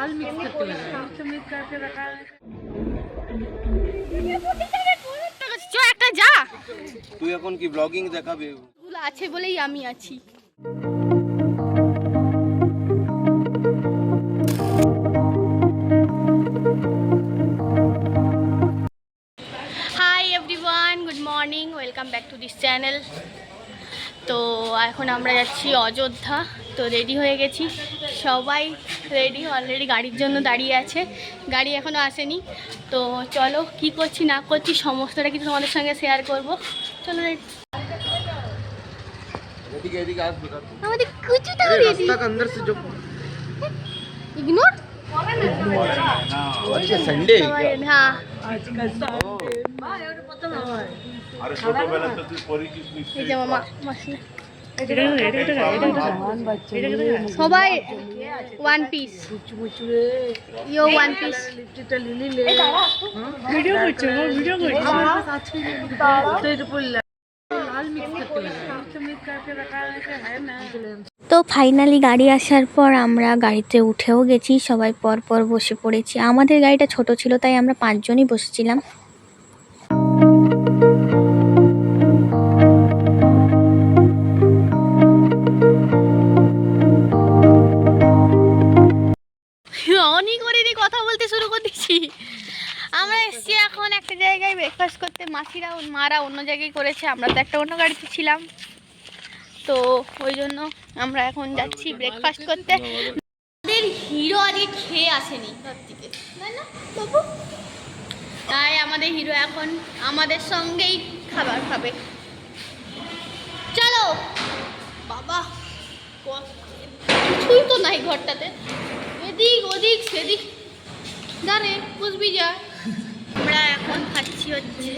लाल mix करके लगाया, mix करके रखा है। চো একটা যা, তুই এখন কি ব্লগিং দেখাবে? গুলো আছে বলেই আমি আছি। Hi everyone, good morning, welcome back to this channel. তো এখন আমরা যাচ্ছি অযোধ্যা। তো রেডি হয়ে গেছি, সবাই রেডি, অলরেডি গাড়ির জন্য দাঁড়িয়ে আছে, গাড়ি এখনও আসেনি। তো চলো কি করছি না করছি সমস্তটা কিছু তোমাদের সঙ্গে শেয়ার করব। চলো আমাদের কুচুটা রেডি, अंदर से जो ইগনোর संडे হ্যাঁ। এই যে মামা মাসি সবাই ওয়ান পিস, ইয়ো ওয়ান পিস। वीडियो করছো, वीडियो করছো। तो ये फुल लाल मिक्स करके लगाया, मिक्स करके रखा है ना। তো ফাইনালি গাড়ি আসার পর আমরা গাড়িতে উঠেও গেছি, সবাই পর পর বসে পড়েছি। আমাদের গাড়িটা ছোট ছিল তাই আমরা 5 জনই বসেছিলাম। অনেক করে কথা বলতে শুরু করে দিচ্ছি। আমরা এসছি এখন একটা জায়গায় ব্রেকফাস্ট করতে, মারা অন্য জায়গায় করেছে, আমরা তো একটা অন্য গাড়িতে ছিলাম। তো ওই জন্য আমরা এখন যাচ্ছি ব্রেকফাস্ট করতে। আমাদের হিরো আজকে খেয়ে আসেনি ঘর থেকে, তাই না বাবু? তাই আমাদের হিরো এখন আমাদের সঙ্গেই খাবার খাবে। চলো বাবা, কিছুই তো নাই ঘরটাতে, এদিক ওদিক সেদিক, জানে বুঝবি যা। আমরা এখন খাচ্ছি হচ্ছে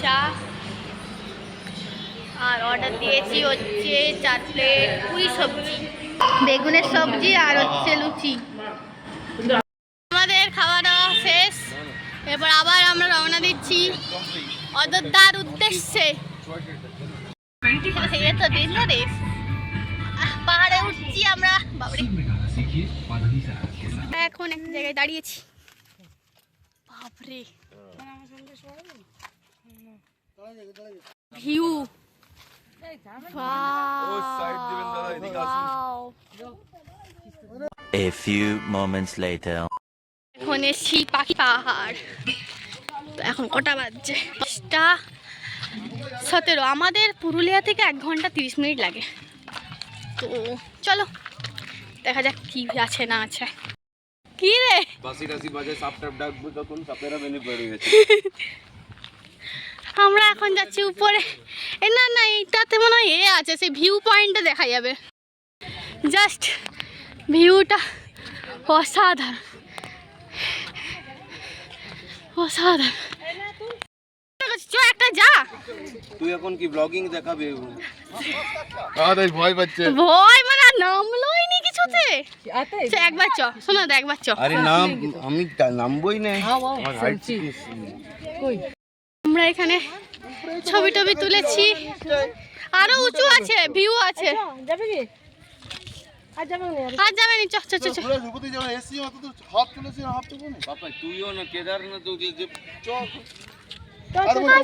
চা, আর অর্ডার দিয়েছি হচ্ছে 4 প্লেট পুরি সবজি, বেগুনের সবজি আর হচ্ছে লুচি। আমাদের খাওয়া দাওয়া শেষ, এবার আবার আমরা রওনা দিচ্ছি অযোধ্যার উদ্দেশ্যে। এ তো ডেঞ্জারাস, পাহাড়ে উঠছি আমরা, বাবারে। এখন একটা জায়গায় দাঁড়িয়েছি, বাপরে view, A few moments later. এখন এসছি পাখি পাহাড়। তো এখন কটা বাজছে? 10:17। আমাদের পুরুলিয়া থেকে 1 ঘন্টা 30 মিনিট লাগে। তো চলো দেখা যাক কি আছে না আছে। কি রে বাসি রাসি বাজে সাপটাপ ডাকবো তখন সাপেরা বেনে পড়ে গেছে। আমরা এখন যাচ্ছি উপরে। না না, এইটাতে মনে হয় এ আছে, সেই ভিউ পয়েন্টটা দেখা যাবে। জাস্ট ভিউটা অসাধারণ, অসাধারণ। চো একটা যা, তুই এখন কি ব্লগিং দেখাবে? আরে ভয় পাচ্ছে, ভয় মানে নামলোই নি কিছুতে। আচ্ছা একবার চ, শোনো তো একবার চ। আরে নাম আমি নামবই না। আমরা এখানে ছবি টবি তুলেছি, আরো উঁচু আছে, ভিউ আছে। আর যাবে নি, চ চ চ চ। বাবা তুইও না কেদারনাথ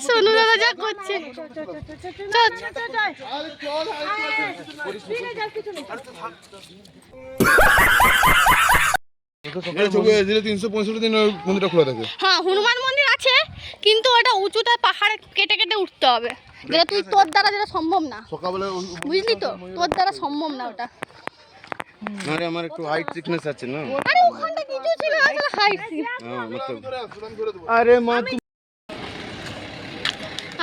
সোনু দাদা যা করছে, হ্যাঁ হনুমান মন্দির আছে, কিন্তু ওটা উঁচুটা পাহাড়ে কেটে কেটে উঠতে হবে, যেটা তোর দ্বারা যেটা সম্ভব না, বুঝলি তো? তোর দ্বারা সম্ভব না ওটা। আরে আমার একটু হাইট সিকনেস আছে না। আরে ওখানটা কিছু ছিল, আসলে হাইট। হ্যাঁ मतलब আরে মা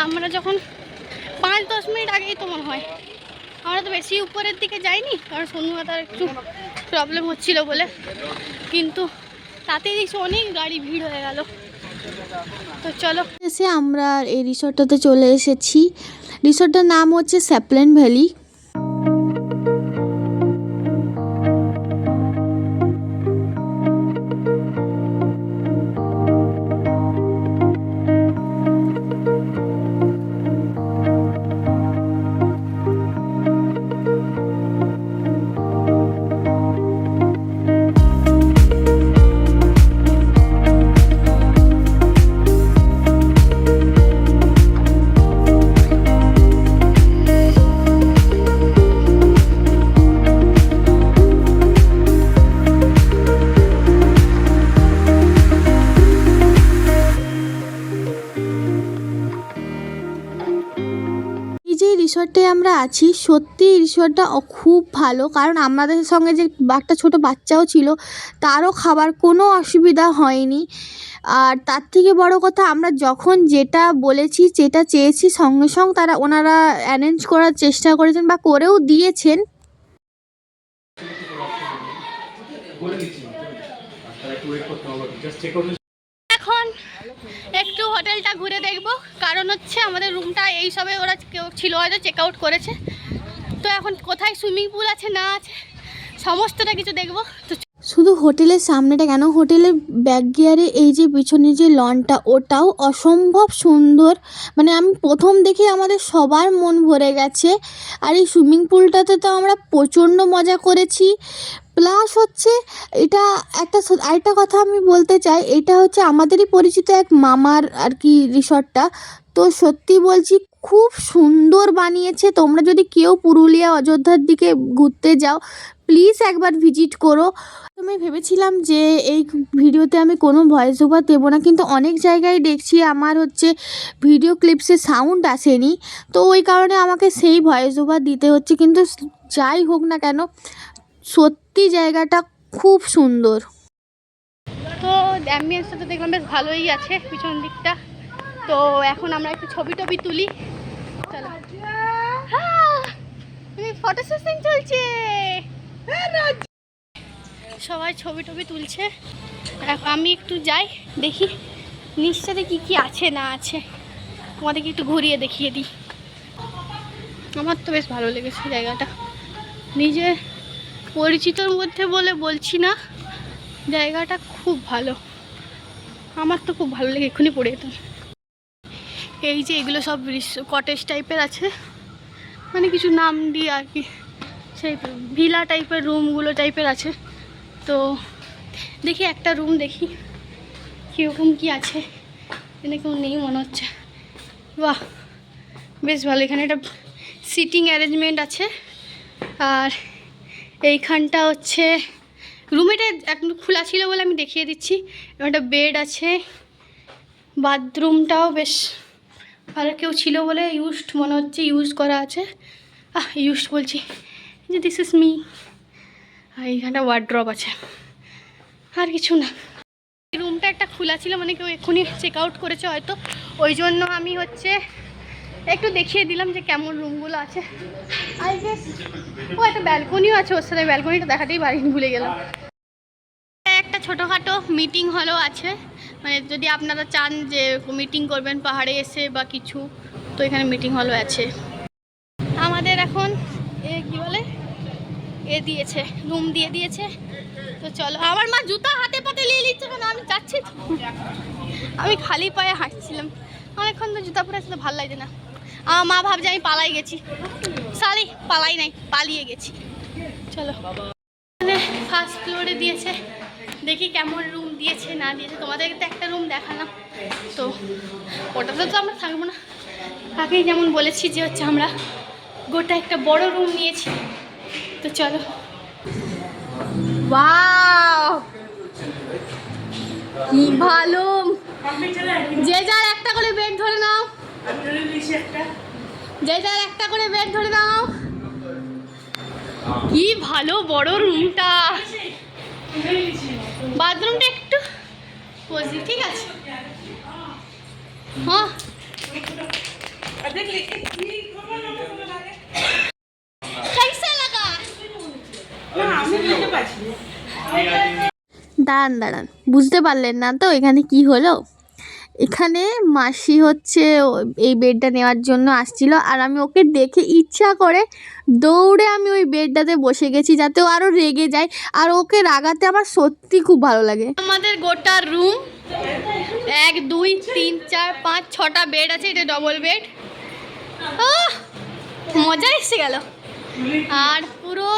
আমরা যখন 5-10 মিনিট আগেই তো মনে হয়, আমরা তো বেশি উপরের দিকে যাইনি, কারণ সন্ধ্যাতার একটু প্রবলেম হচ্ছিল বলে, কিন্তু তাতেই দেখছি অনেক গাড়ি ভিড় হয়ে গেল। তো চলো এসে আমরা এই রিসর্টটাতে চলে এসেছি। রিসর্টটার নাম হচ্ছে স্যাপলেন ভ্যালি। রিসর্টে আমরা আছি, সত্যি রিসর্টটা খুব ভালো, কারণ আমাদের সঙ্গে যে একটা ছোট বাচ্চাও ছিল তারও খাবার কোনো অসুবিধা হয়নি। আর তার থেকে বড় কথা, আমরা যখন যেটা বলেছি যেটা চেয়েছি সঙ্গে সঙ্গে ওনারা অ্যারেঞ্জ করার চেষ্টা করেছেন বা করেও দিয়েছেন। এখন একটু হোটেলটা ঘুরে দেখব, কারণ হচ্ছে আমাদের রুমটা এই সবে ওরা কেউ ছিল হয়তো চেক আউট করেছে। তো এখন কোথায় সুইমিং পুল আছে না আছে সমস্তটা কিছু দেখবো। তো শুধু হোটেলের সামনেটা কেন, হোটেলের ব্যাক গিয়ারে এই যে পিছনে যে লনটা ওটাও অসম্ভব সুন্দর, মানে আমি প্রথম দেখে আমাদের সবার মন ভরে গেছে। আর এই সুইমিং পুলটাতে তো আমরা প্রচণ্ড মজা করেছি। প্লাস হচ্ছে এটা আরেকটা কথা আমি বলতে চাই, এটা হচ্ছে আমাদেরই পরিচিত এক মামার আর কি রিসর্টটা। তো সত্যি বলছি খুব সুন্দর বানিয়েছে। তোমরা যদি কেউ পুরুলিয়া অযোধ্যার দিকে ঘুরতে যাও প্লিজ একবার ভিজিট করো। আমি ভেবেছিলাম যে এই ভিডিওতে আমি কোনো ভয়েস ওভার দেবো না, কিন্তু অনেক জায়গায় দেখছি আমার হচ্ছে ভিডিও ক্লিপসে সাউন্ড আসেনি, তো ওই কারণে আমাকে সেই ভয়েস ওভার দিতে হচ্ছে। কিন্তু যাই হোক না কেন, সত্যি জায়গাটা খুব সুন্দর। তো অ্যাম্বিয়েন্সটা তো দেখলাম বেশ ভালোই আছে পিছন দিকটা। তো এখন আমরা একটু ছবি টবি তুলি, চলো। ফটো শুটিং চলছে, সবাই ছবি টবি তুলছে। আমি একটু যাই দেখি নিচটাতে কি কি আছে না আছে, তোমাদেরকে একটু ঘুরিয়ে দেখিয়ে দিই। আমার তো বেশ ভালো লেগেছে জায়গাটা, নিজের পরিচিতর মধ্যে বলে বলছি না, জায়গাটা খুব ভালো। আমার তো খুব ভালো লেগে এক্ষুনি পড়ে যেতাম। এই যে এগুলো সব কটেজ টাইপের আছে, মানে কিছু নাম দিয়ে আর কি, সেই ভিলা টাইপের রুমগুলো টাইপের আছে। তো দেখি একটা রুম দেখি কীরকম কী আছে, এখানে কেউ নেই মনে হচ্ছে। বাহ বেশ ভালো, এখানে একটা সিটিং অ্যারেঞ্জমেন্ট আছে। আর এইখানটা হচ্ছে রুমেটা একদম খোলা ছিল বলে আমি দেখিয়ে দিচ্ছি। একটা বেড আছে, বাথরুমটাও বেশ ভালো, কেউ ছিল বলে ইউজড মনে হচ্ছে, ইউজ করা আছে। ইউজড বলছি যে দিস ইজ মি। আর এইখানটা ওয়ার্ড্রপ আছে, আর কিছু না। রুমটা একটা খোলা ছিল, মানে কেউ এক্ষুনি চেক আউট করেছে হয়তো, ওই জন্য আমি হচ্ছে একটু দেখিয়ে দিলাম যে কেমন রুমগুলো আছে। আই গেস ও একটা ব্যালকনিও আছে ওর সাথে, ব্যালকনিটা দেখাতেই পারিনি, ভুলে গেলাম। একটা ছোটোখাটো মিটিং হলও আছে, মানে যদি আপনারা চান যে মিটিং করবেন পাহাড়ে এসে বা কিছু, তো এখানে মিটিং হলও আছে। আমাদের এখন কি বলে দিয়েছে, রুম দিয়ে দিয়েছে। তো চলো, আমার মা জুতা হাতে পাতে নিয়ে নিচ্ছে কেন, আমি যাচ্ছি তো, আমি খালি পায়ে হাঁটছিলাম অনেকক্ষণ, তো জুতা পরে আসলে ভালো লাগছে না। আমার মা ভাবছে আমি পালাই গেছি, সারি পালাই নাই, পালিয়ে গেছি। চলো, ফার্স্ট ফ্লোরে দিয়েছে, দেখি কেমন রুম দিয়েছে না দিয়েছে। তোমাদেরকে তো একটা রুম দেখালাম, তো ওটাতে তো আমরা থাকবো না। আগেই যেমন বলেছি যে হচ্ছে আমরা গোটা একটা বড় রুম নিয়েছি। তো চলো, ওয়াও কি ভালো, যে যার একটা করে বেড ধরে নাও, যে যার একটা করে বেড ধরে নাও। কি ভালো বড় রুমটা, বাথরুমটা একটু কোজি, ঠিক আছে। হ্যাঁ দাঁড়ান বুঝতে পারলেন না তো এখানে কি হলো? এখানে মাসি হচ্ছে এই বেডটা নেওয়ার জন্য আসছিল, আর আমি ওকে দেখে ইচ্ছা করে দৌড়ে আমি ওই বেডটাতে বসে গেছি যাতে ও আরও রেগে যায়, আর ওকে রাগাতে আমার সত্যি খুব ভালো লাগে। আমাদের গোটা রুম 1 2 3 4 5 6টা বেড আছে, এটা ডবল বেড। মজা এসে গেল। আর পুরো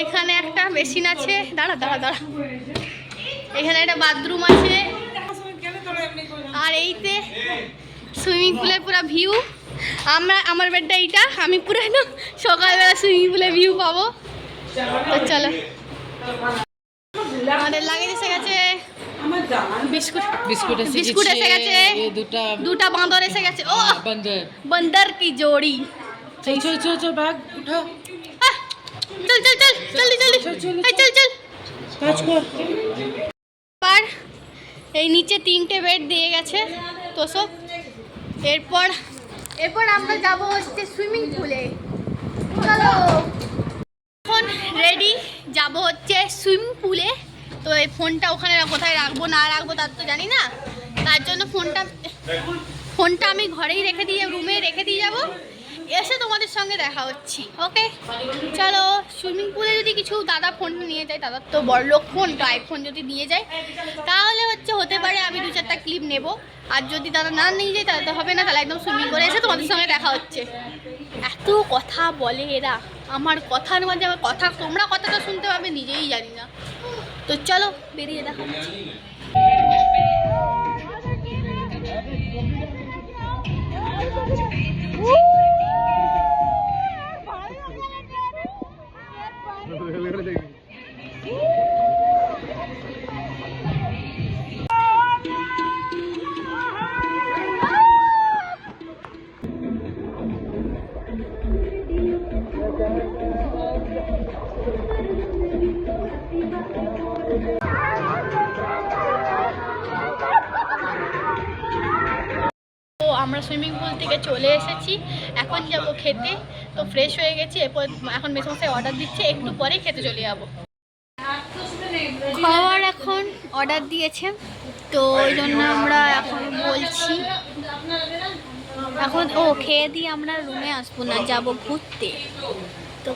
এখানে একটা বেসিন আছে, দাঁড়া, এখানে একটা বাথরুম আছে, আর এইতে সুইমিং পুলের পুরো ভিউ। আমার বেডটা এইটা, আমি পুরো একদম সকালবেলা সুইমিং পুলের ভিউ পাবো। তো চলো, আমাদের লাগেজ এসে গেছে, বিস্কুট এসে গেছে, দুটা বাঁদর এসে গেছে। ও বান্দর কি জোড়ি, चल बैग उठा चल चल चल जल्दी जल्दी चल चल কাজ কর পার এই নিচে 3টে বেড দিয়ে গেছে তোষক। এরপর আমরা যাব হচ্ছে সুইমিং পুলে। চলো এখন রেডি যাব হচ্ছে সুইমিং পুলে। তো এই ফোনটা ওখানে কোথায় রাখবো না রাখবো তার তো জানি না, তার জন্য ফোনটা আমি ঘরেই রেখে দিয়ে রুমে রেখে দিয়ে যাব, এসে তোমাদের সঙ্গে দেখা হচ্ছে। ওকে চলো। সুইমিং পুলে যদি কিছু দাদা ফোন নিয়ে যায়, দাদার তো বড়লোক ফোন, তো আইফোন যদি নিয়ে যায় তাহলে হতে পারে আমি 2-4টা ক্লিপ নেব, আর যদি দাদা না নিয়ে যায় তাহলে তো হবে না, তাহলে একদম সুইমিং করে এসে তোমাদের সঙ্গে দেখা হচ্ছে। এত কথা বলে এরা, আমার কথার মাঝে আমার কথা, তোমরা কথাটা শুনতে পাবে নিজেই জানি না। তো চলো বেরিয়ে দেখা হচ্ছে। আমরা সুইমিং পুল থেকে চলে এসেছি, এখন যাব খেতে। তো ফ্রেশ হয়ে গেছি, এরপর এখন মেসমশাই অর্ডার দিচ্ছে, একটু পরেই খেতে চলে যাব। খাবার এখন অর্ডার দিয়েছে, তো ওই জন্য আমরা এখন বলছি এখন খেয়ে দিয়ে আমরা রুমে আসবো না, যাব ঘুরতে। তো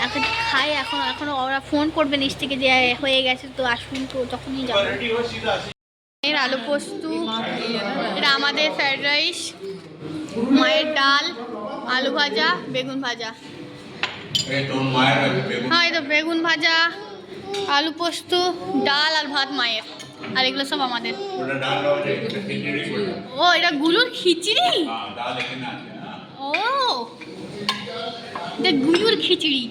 এখন খাই, এখন ওরা ফোন করবে নিচ থেকে যে হয়ে গেছে, তো আসুন, তো তখনই যাবো। এর আলু পোস্ত, এটা আমাদের ফ্রাইড রাইস, মায়ের ডাল, আলু ভাজা, বেগুন ভাজা। হ্যাঁ এই তো বেগুন ভাজা, আলু পোস্ত, ডাল আর ভাত মায়ের, আর এগুলো সব আমাদের। ও এটা গুলুর খিচড়ি, ও এটা গুলুর খিচড়ি।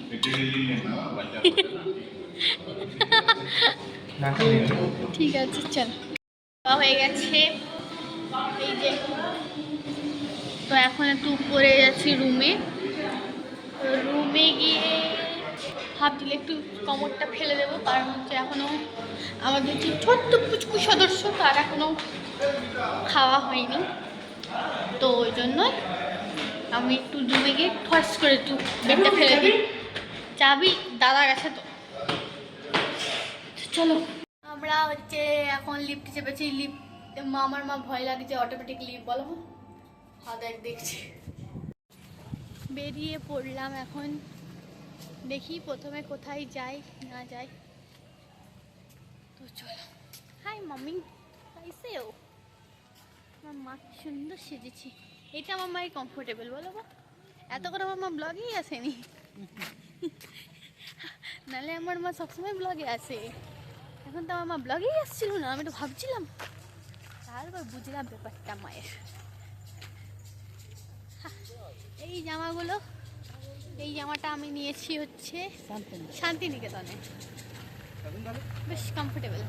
ঠিক আছে চল, হয়ে গেছে এই যে। তো এখন একটু উপরে যাচ্ছি রুমে। গিয়ে ভাবছিল একটু কোমরটা ফেলে দেবো, কারণ হচ্ছে এখনও আমাদের যে ছোট্ট পুচকু সদস্য তার এখনও খাওয়া হয়নি, তো ওই জন্য আমি একটু রুমে গিয়ে ঠস করে একটু বেডটা ফেলে দিই। চাবি দাদা গেছে, তো চলো। আমরা হচ্ছে এখন লিফট চেপেছি। লিফট আমার মা ভয় লাগছে, অটোমেটিক লিফট বলো, হাজার দেখছি। বেরিয়ে পড়লাম এখন, দেখি প্রথমে কোথায় যাই না যাই। তো চলো। হাই মাম্মি, কাইসেও? আমার মা কি সুন্দর সেজেছি, এটা আমার মায়ের কমফোর্টেবল বলো বা। এত করে আমার মা ব্লগেই আসেনি, নাহলে আমার মা সবসময় ব্লগে আসে। এখন তো আমার মা ব্লগেই আসছিল না, আমি তো ভাবছিলাম, তারপর বুঝলাম ব্যাপারটা মায়ের। এই জামাগুলো, এই জামাটা আমি নিয়েছি হচ্ছে শান্তিনিকেতনে, বেশ কমফোর্টেবল।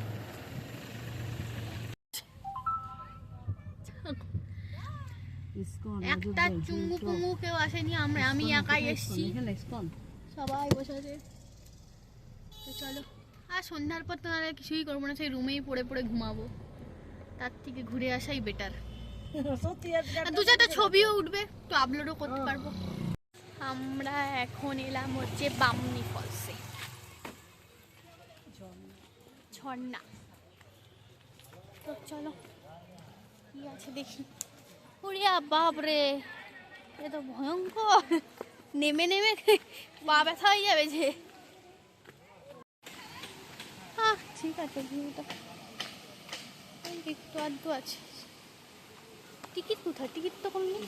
একটা চুমু কুমু কেউ আসেনি, আমি একাই এসেছি, সবাই বসে আছে। তো চলো, আর সন্ধ্যার পর তো আর কিছুই করবো না, সেই রুমেই পড়ে পড়ে ঘুমাবো, তার থেকে ঘুরে আসাই বেটার। 2-4টা ছবিও উঠবে, তো আপলোডও করতে পারবো। আমরা এখন এলাম হচ্ছে বামনি ফলসে, ঝর্ণা। তো চলো কি আছে দেখি। উড়িয়া বাপরে, এ তো ভয়ঙ্কর, নেমে নেমে পা ব্যথা হয়ে যাবে যে। হ্যাঁ ঠিক আছে, ভিউটা একটু আধটু আছে। টিকিট কোথায়? টিকিট তো কোনো নেই।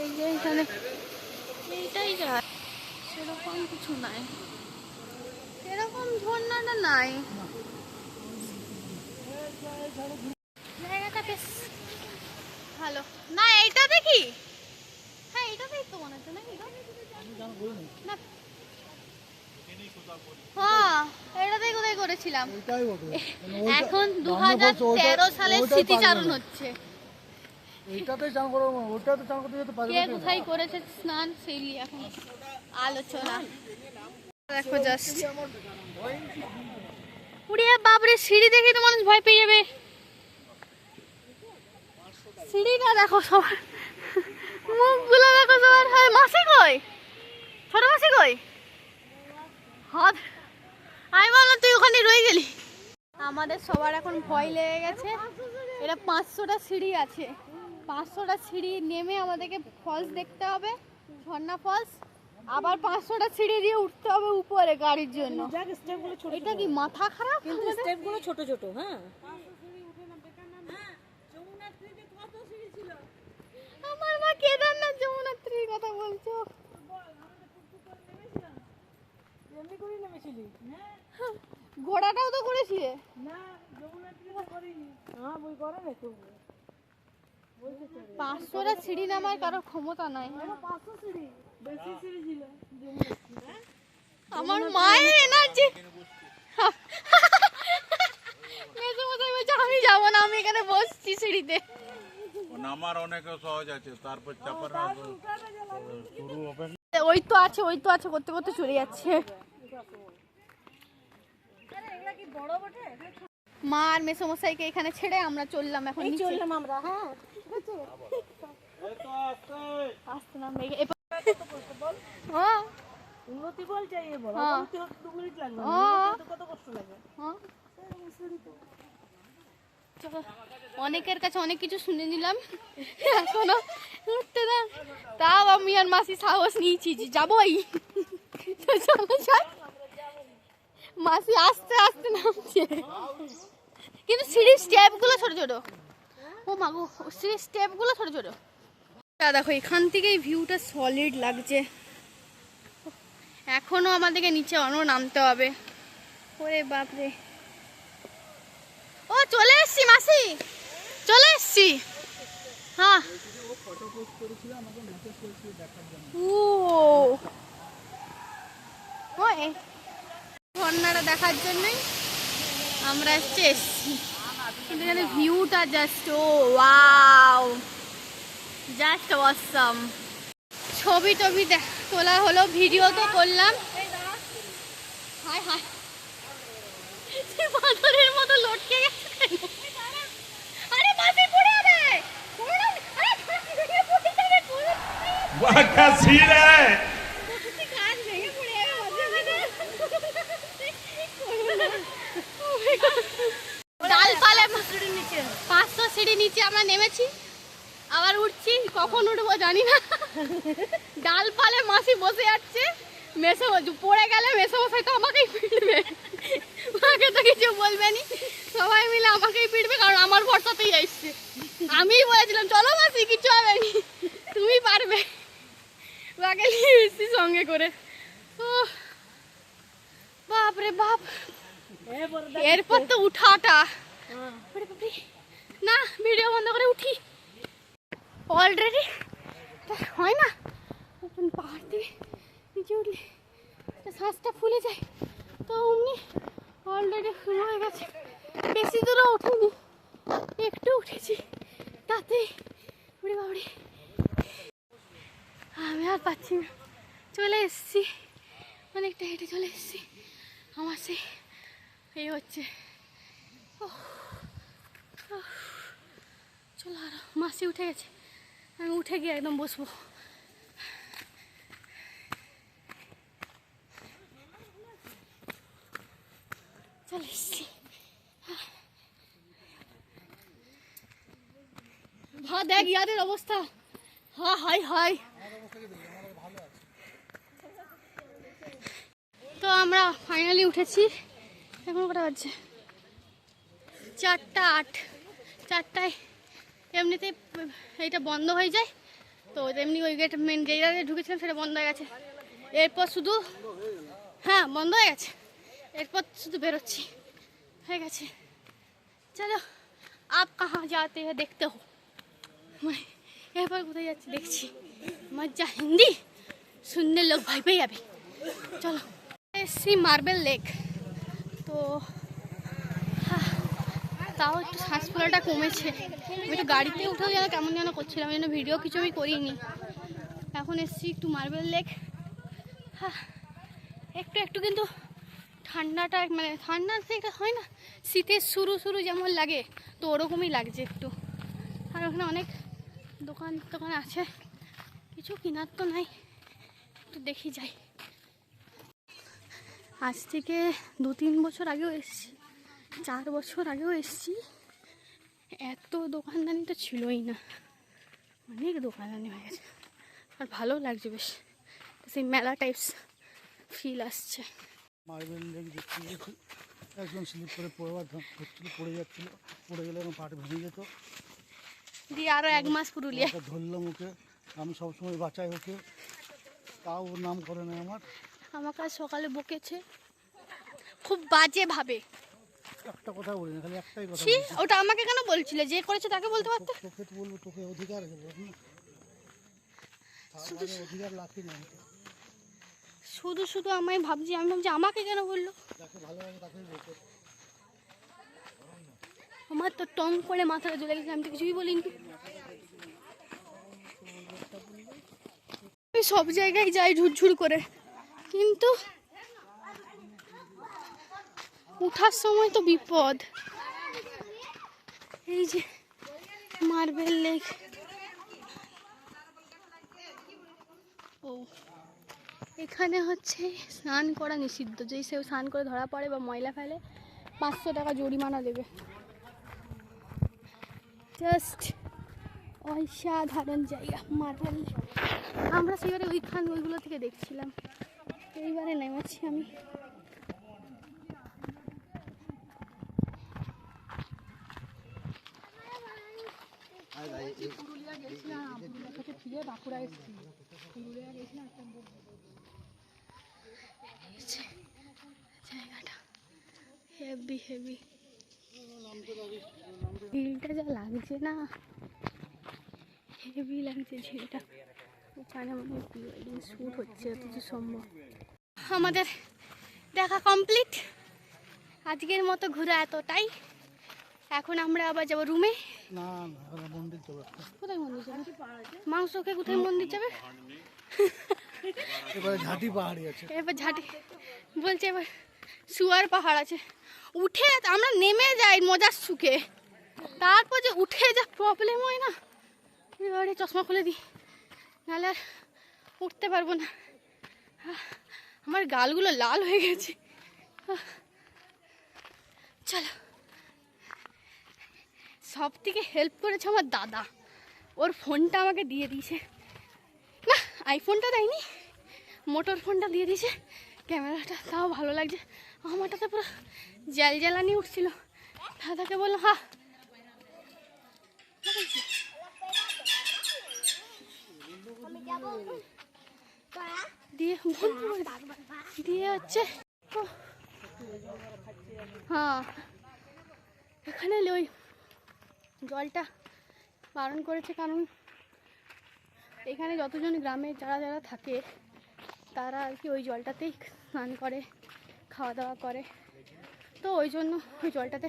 এই যে এখানে এইটাই যা, সেরকম কিছু নাই, সেরকম ঝর্ণাটা নাই। জায়গাটা বেশ ভালো না, এইটা দেখি। হ্যাঁ এইটাতেই তো মনে হচ্ছে নাকি না? হ্যাঁ এটাতেই কোথায় করেছিলাম। এখন 2013 সালের স্মৃতিচারণ হচ্ছে। এইটাতেই চান করো, ওটাতে চান করতে যেতে পারবে কে কোথায় করেছে স্নান সেই নিয়ে এখন আলোচনা। দেখো জাস্ট উড়িয়া বাপরে, সিঁড়ি দেখে তো মানুষ ভয় পেয়ে যাবে। সিঁড়িটা দেখো সবার, মুখগুলো দেখো সবার। হয় মাসি কই, ছোট মাসি কই? হাত আমি বললাম তুই ওখানে রয়ে গেলি। আমাদের সবার এখন ভয় লেগে গেছে। এটা 500টা সিঁড়ি আছে, 500টা সিঁড়ি নেমে আমাদেরকে ফলস দেখতে হবে, ঝর্ণা ফলস। আবার 500টা সিঁড়ি দিয়ে উঠতে হবে উপরে গাড়ির জন্য। এটা কি মাথা খারাপ? কিন্তু স্টেপগুলো ছোট ছোট। হ্যাঁ, আমার মা কেদারনাথ যমুনাত্রীর কথা বলছো। ঘোড়াটাও তো করেছিলে। 500টা সিঁড়ি নামার কারো ক্ষমতা নাই। আমার মায়ের এনার্জি। আমি যাবো না, আমি এখানে বসছি সিঁড়িতে। নামার অনেক সহজ আছে, তারপর চাপার শুরু হবে। ওই তো আছে, ওই তো আছে করতে করতে চলে যাচ্ছে। মা আর মেসোমশাইকে এখানে ছেড়ে আমরা চললাম এখন নিচে। চললাম আমরা। হ্যাঁ, আসতে না হ্যাঁ উন্নতি বল চাইয়ে বল। হ্যাঁ। উন্নতি হতে 2 মিনিট লাগবে, হ্যাঁ। কত কষ্ট লাগে। হ্যাঁ। চলো, অনেকের কাছে অনেক কিছু শুনে নিলাম, এখনো উঠতে না। তাও আমি আর মাসি সাহস নিয়েছি যে যাবোই। তো চলো যাই। মাসি আস্তে আস্তে নামছে, কিন্তু সিঁড়ির স্টেপগুলো ছোট ছোট। ও মা গো, সিঁড়ির স্টেপগুলো ছোট ছোট। দেখো এখান থেকেই ভিউটা সলিড লাগছে। এখনো আমাদেরকে নিচে অনেক নামতে হবে। ওরে বাপরে, ও চলে এসছি মাসি, চলে এসছি। হ্যাঁ, ঝর্ণাটা দেখার জন্যই আমরা এসছি। কিন্তু এখানে ভিউটা জাস্ট ও ওয়াও, জাস্ট অসাম। ছবি টবি তোলা হলো, ভিডিও তো করলাম। হায় হায়, পাথরের মতো লটকে গেছে। আরে মাসি পড়ে যাবে, ডালপালা 500 সিঁড়ি নিচে আমরা নেমেছি, আবার উঠছি। কখন উঠবো জানি না। ডালপালে মাসি বসে যাচ্ছে, মেসো পড়ে গেলে মেসোমশাই তো আমাকেই পিটবে। মাকে তো কিছু বলবে নি, সবাই মিলে আমাকেই পিটবে, কারণ আমার ভরসাতেই আসছে। আমিই বলেছিলাম চলো মাসি কিছু হবে নি, তুমি পারবে। ওকে নিয়ে এসছি সঙ্গে করে। ও বাপরে বাপ, এরপর তো উঠাটা। না, ভিডিও বন্ধ করে উঠি। অলরেডি হয় না, পাহাড় থেকে নিচে উঠলে শ্বাসটা ফুলে যায়, তো অমনি অলরেডি শুরু হয়ে গেছে। বেশি দূরও উঠিনি, একটু উঠেছি, তাতেই উড়ে বাবড়ি আমি আর পাচ্ছি না। চলে এসছি, অনেকটা হেঁটে চলে এসছি। আমার সেই এই হচ্ছে। চলো, আরো মাসি উঠে গেছে, আমি উঠে গিয়ে একদম বসবো। চলে এসছি। ভা দেখ ইয়াদের অবস্থা। হা হাই হাই। তো আমরা ফাইনালি উঠেছি। এখন কটা বাজছে? 4টা 8। 4টায় এমনিতেই এইটা বন্ধ হয়ে যায়, তো এমনি ওই গেট, মেন গেটে ঢুকেছিলাম সেটা বন্ধ হয়ে গেছে। এরপর শুধু, হ্যাঁ বন্ধ হয়ে গেছে, এরপর শুধু বেরোচ্ছি, হয়ে গেছে। চলো আপ কাহা যাতে হ্যাঁ দেখতে হো। এরপর কোথায় যাচ্ছি দেখছি। মজা হিন্দি শুনলে লোক ভয় পেয়ে যাবে। চলো, এসছি মার্বেল লেক। তো তাও একটু শ্বাস ফোলাটা কমেছে। আমি একটু গাড়িতে উঠেও যেন কেমন যেন করছিলাম, যেন ভিডিও কিছু আমি করিনি। এখন এসছি একটু মার্বেল লেক। হ্যাঁ, একটু একটু কিন্তু ঠান্ডাটা মানে ঠান্ডা থেকে হয় না, শীতের শুরু শুরু যেমন লাগে তো ওরকমই লাগছে একটু। আর ওখানে অনেক দোকান টোকান আছে, কিছু কেনার তো নাই, একটু দেখি যাই। আজ থেকে 2-3 বছর আগেও এসেছি, 4 বছর আগেও এসেছি, এত দোকানদানি তো ছিলই না, অনেক দোকানদানি হয়ে গেছে। আর ভালো লাগছে বেশ, সেই মেলা টাইপস ফিল আসছে। মার্বেল লেক দেখতে গেছি, একজন স্লিপ করে পড়ে যাচ্ছিল, পড়ে গেলে আমার পাটা ভেঙে যেত। দিয়ে আরও 1 মাস পুরুলিয়া ধরলাম ওকে, আমি সবসময় বাঁচাই ওকে, তাও ওর নাম করে না আমার। আমাকে আজ সকালে বকেছে খুব বাজে ভাবে। একটা কথা বলি না, খালি একটাই কথা ছি, বলছি। ওটা আমাকে কেন বলছিলে? যে করেছে তাকে বলতে পারতে। তোকে তো বলবো, তোকে অধিকার আছে বল না, তার অধিকার লাখি না। শুধু শুধু আমি ভাবছি আমাকে কেন বললো। যাকে ভালো লাগে তাকেই বলতে। আমার তো টং করে মাথাটা জ্বলে গেছে, আমি তো কিছুই বলিনি। আমি সব জায়গায় যাই ঝুরঝুর করে, কিন্তু উঠার সময় তো বিপদ। এই যে মার্বেল লেক, ও এখানে হচ্ছে স্নান করা নিষিদ্ধ, যেই সে স্নান করে ধরা পড়ে বা ময়লা ফেলে 500 টাকা জরিমানা দেবে। জাস্ট অসাধারণ জায়গা মার্বেল লেক। আমরা সেবারে ওইগুলো থেকে দেখছিলাম, এইবারে নেমেছি আমি। পুরুলিয়া গেছিলাম, পুরুলিয়া থেকে ফিরে বাঁকুড়া এসেছি। পুরুলিয়া গেছিলাম, জায়গাটা হেভি হেভি, ঝিলটা যা লাগছে না, হেভি লাগছে ঝিলটা। ওখানে মনে হয় প্রি ওয়েডিং শ্যুট হচ্ছে যতদূর সম্ভব। আমাদের দেখা কমপ্লিট, আজকের মতো ঘোরা এতটাই। এখন আমরা আবার যাবো রুমে। না না, মন্দির যাবে। কোথায় মন্দির যাবে? মাংসকে কোথায় মন্দির যাবে? এবারে ঝাঁটি পাহাড়ি আছে, এবার ঝাঁটি বলছে, এবার শুয়ার পাহাড় আছে। উঠে আমরা নেমে যাই মজার সুখে, তারপর যে উঠে যা প্রবলেম হয় না, এবারে চশমা খুলে দিই, নাহলে আর উঠতে পারবো না। আমার গালগুলো লাল হয়ে গেছে। চলো, সব থেকে হেল্প করেছে আমার দাদা, ওর ফোনটা আমাকে দিয়ে দিয়েছে। না, আইফোনটা দেয়নি, মোটর ফোনটা দিয়ে দিয়েছে। ক্যামেরাটা তাও ভালো লাগছে। আমারটাতে পুরো জ্বালানি উঠছিল। দাদাকে বললাম হ্যাঁ, দিয়ে হচ্ছে হ্যাঁ, এখানে ওই জলটা বারণ করেছে, কারণ এখানে যতজন গ্রামে যারা যারা থাকে তারা আর কি ওই জলটাতেই স্নান করে, খাওয়া দাওয়া করে। তো ওই জন্য ওই জলটাতে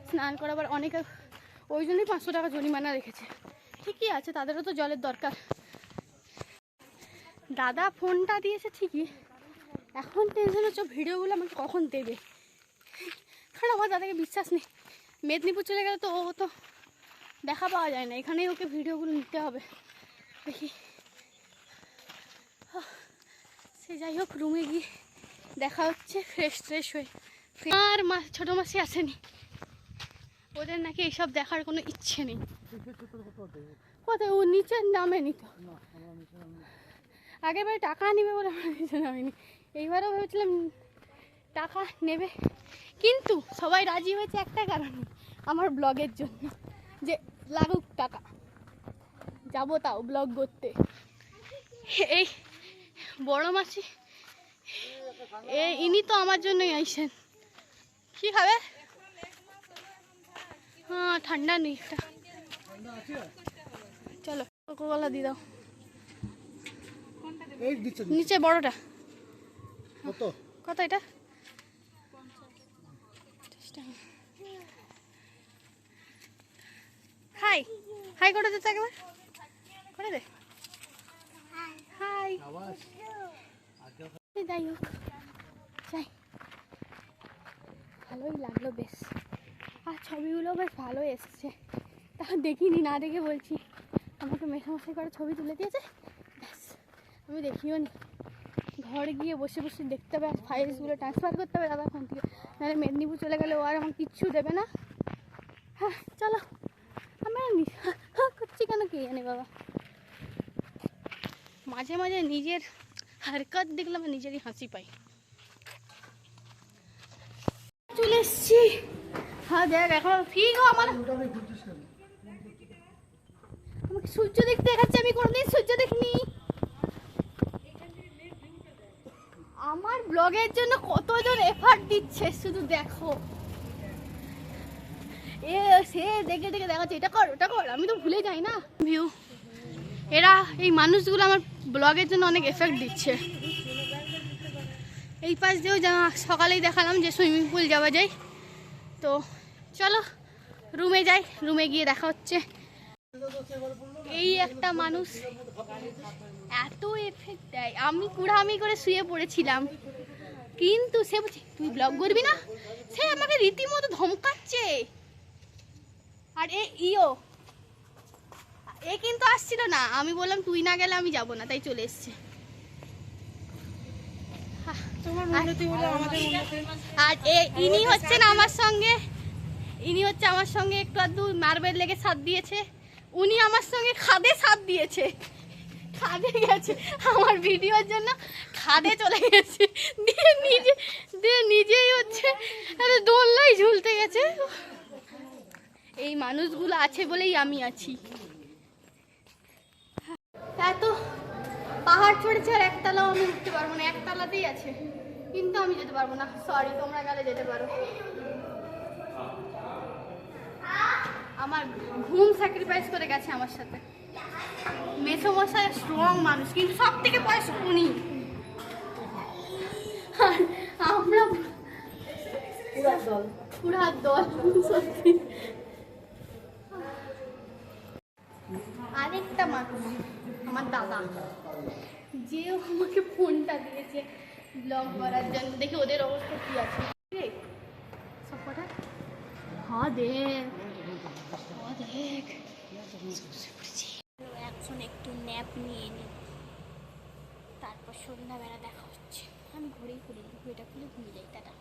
স্নান করাবার অনেকে, ওই জন্যই 500 টাকা জরিমানা রেখেছে। ঠিকই আছে, তাদেরও তো জলের দরকার। দাদা ফোনটা দিয়েছে ঠিকই, এখন টেনশন হচ্ছে ভিডিওগুলো আমাকে কখন দেবে, কারণ আমার দাদাকে বিশ্বাস নেই। মেদিনীপুর চলে গেলে তো ও তো দেখা পাওয়া যায় না, এখানেই ওকে ভিডিওগুলো নিতে হবে। দেখি সে যাই হোক, রুমে গিয়ে দেখা হচ্ছে ফ্রেশ হয়ে। আর ছোটো মাসি আসেনি, ওদের নাকি এইসব দেখার কোনো ইচ্ছে নেই। কোথায়? ও নিচে নামেনি তো, আগের বারে টাকা নেবে বলে আমরা নিচে নামিনি। এইবারও ভেবেছিলাম টাকা নেবে, কিন্তু সবাই রাজি হয়েছে একটা কারণে, আমার ব্লগের জন্য, যে লাগুক টাকা, যাবো তাও ব্লগ করতে। এই বড় মাসি ইনি তো আমার জন্যই আইসেন। কি খাবে? হ্যাঁ, ঠান্ডা নেই, চলো কোকাকোলা দিয়ে দাও। নিচে বড়টা কত? এটা হাই হাই করে দে তো একবার, করে দে হাই। যাই হোক যাই, ভালোই লাগলো বেশ, আর ছবিগুলো বেশ ভালোই এসেছে। তা দেখিনি, না দেখে বলছি, আমাকে মেশামশাই করে ছবি তুলে দিয়েছে, ব্যাস আমি দেখিও নি। ঘরে গিয়ে বসে বসে দেখতে হবে, ফাইলসগুলো ট্রান্সফার করতে হবে দাদা ফোন থেকে, নাহলে মেদিনীপুর চলে গেলে ও আর আমাকে কিচ্ছু দেবে না। হ্যাঁ চলো, আমরা করছি কেন কে জানে বাবা, মাঝে মাঝে নিজের হারকত দেখলে আমার নিজেরই হাসি পাই। চলে এসছি, হ্যাঁ দেখ এখন ঠিক আমার, আমাকে সূর্য দেখতে দেখাচ্ছে, আমি কোনোদিন সূর্য দেখিনি। আমার ব্লগের জন্য কতজন এফার্ট দিচ্ছে শুধু দেখো, এ সে দেখে দেখে দেখাচ্ছে এটা কর ওটা কর, আমি তো ভুলে যাই না ভিউ। এরা এই মানুষগুলো আমার ব্লগের জন্য অনেক এফেক্ট দিচ্ছে। এই পাশ দিয়েও সকালেই দেখালাম যে সুইমিং পুল যাওয়া যায়, তো চলো রুমে যাই, রুমে গিয়ে দেখা হচ্ছে। এই একটা মানুষ এত এফেক্ট দেয়, আমি কুড়ামি করে শুয়ে পড়েছিলাম, কিন্তু সে বলছে তুই ব্লগ করবি না, সে আমাকে রীতিমতো ধমকাচ্ছে। আর এ কিন্তু আসছিল না, আমি বললাম তুই না গেলে আমি যাব না, তাই চলে এসছে। আর ইনি হচ্ছেন আমার সঙ্গে একটু আধটু মার্বেল লেগে সাথ দিয়েছে, উনি আমার সঙ্গে খাদে সাথ দিয়েছে, খাদে গেছে আমার ভিডিওর জন্য, খাদে চলে গেছে, দিয়ে নিজেই হচ্ছে দোলনায় ঝুলতে গেছে। এই মানুষগুলো আছে বলেই আমি আছি। এত পাহাড় চড়েছে আর একতলাও আমি উঠতে পারবো না, একতলাতেই আছে, কিন্তু আমি যেতে পারবো না, সরি, তোমরা গেলে যেতে পারো। আমার ঘুম স্যাক্রিফাইস করে গেছে আমার সাথে। মেসোমশাই স্ট্রং মানুষ, কিন্তু সব থেকে বয়স উনি, আমরা পুরা দল সত্যি। আরেকটা মানুষ আমার দাদা, যে আমাকে ফোনটা দিয়েছে ব্লগ করার জন্য, দেখি ওদের অবস্থা কি আছে। সব কটা দেখ এখন একটু ন্যাপ নিয়ে নিই, তারপর সন্ধ্যাবেলা দেখা হচ্ছে। আমি ঘুরেই ঘুরে এটা খুলে ঘুমিয়ে যাই, টাটা।